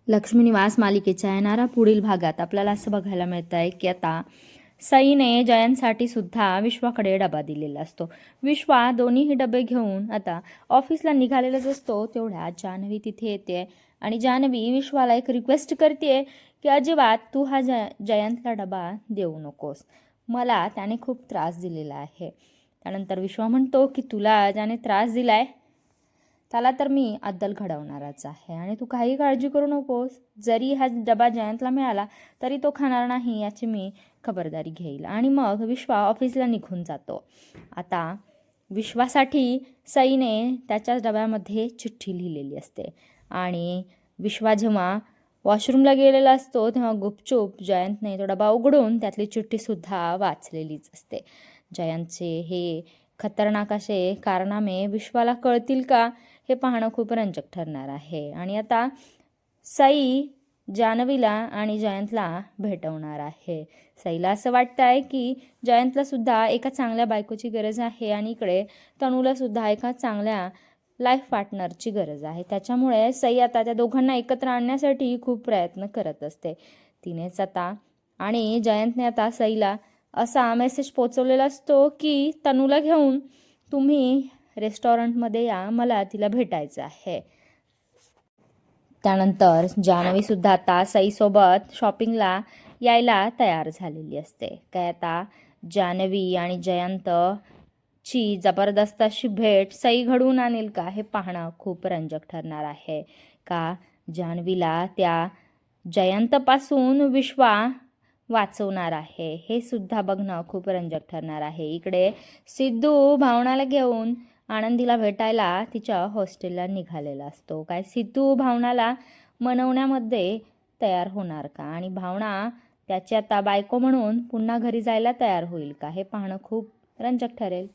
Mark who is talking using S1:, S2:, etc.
S1: लक्ष्मी निवास मालिकेच्या येणाऱ्या पुढील भागात आपल्याला असं बघायला मिळत आहे की आता सईने जयंतसाठी सुद्धा विश्वाकडे डबा दिलेला असतो. विश्वा दोन्हीही डबे घेऊन आता ऑफिसला निघालेलाच असतो. तेवढ्या जान्हवी तिथे येते आणि जान्हवी विश्वाला एक रिक्वेस्ट करते की अजिबात तू हा जयंतला डबा देऊ नकोस, मला त्याने खूप त्रास दिलेला आहे. त्यानंतर विश्वा म्हणतो की तुला ज्याने त्रास दिलाय त्याला तर मी अद्दल घडवणारच आहे आणि तू काही काळजी करू नकोस. जरी हा डबा जयंतला मिळाला तरी तो खाणार नाही याची मी खबरदारी घेईल. आणि मग विश्वा ऑफिसला निघून जातो. आता विश्वासाठी सईने त्याच्याच डब्यामध्ये चिठ्ठी लिहिलेली असते आणि विश्वा जेव्हा वॉशरूमला गेलेला असतो तेव्हा गुपचूप जयंतने तो डबा उघडून त्यातली चिठ्ठीसुद्धा वाचलेलीच असते. जयंतचे हे खतरनाक असे कारनामे विश्वाला कळतील का हे पाहणं खूप रंजक ठरणार आहे. आणि आता सई जान्हवीला आणि जयंतला भेटवणार आहे. सईला असं वाटतं आहे की जयंतला सुद्धा एका चांगल्या बायकोची गरज आहे आणि इकडे तनूला सुद्धा एका चांगल्या लाईफ पार्टनरची गरज आहे. त्याच्यामुळे सई आता त्या दोघांना एकत्र आणण्यासाठी खूप प्रयत्न करत असते. तिनेच आता आणि जयंतने आता सईला असा मेसेज पोचवलेला असतो की तनूला घेऊन तुम्ही रेस्टॉरंटमध्ये या, मला तिला भेटायचं आहे. त्यानंतर जान्हवीसुद्धा आता सईसोबत शॉपिंगला यायला तयार झालेली असते. काय आता जान्हवी आणि जयंतची जबरदस्त अशी भेट सई घडवून आणेल का हे पाहणं खूप रंजक ठरणार आहे. का जान्हवीला त्या जयंतपासून विश्वा वाचवणार आहे हे सुद्धा बघणं खूप रंजक ठरणार आहे. इकडे सिद्धू भावनाला घेऊन आनंदीला भेटायला तिच्या हॉस्टेलला निघालेला असतो. काय सिद्धू भावनाला मनवण्यामध्ये तयार होणार का आणि भावना त्याची आता बायको म्हणून पुन्हा घरी जायला तयार होईल का हे पाहणं खूप रंजक ठरेल.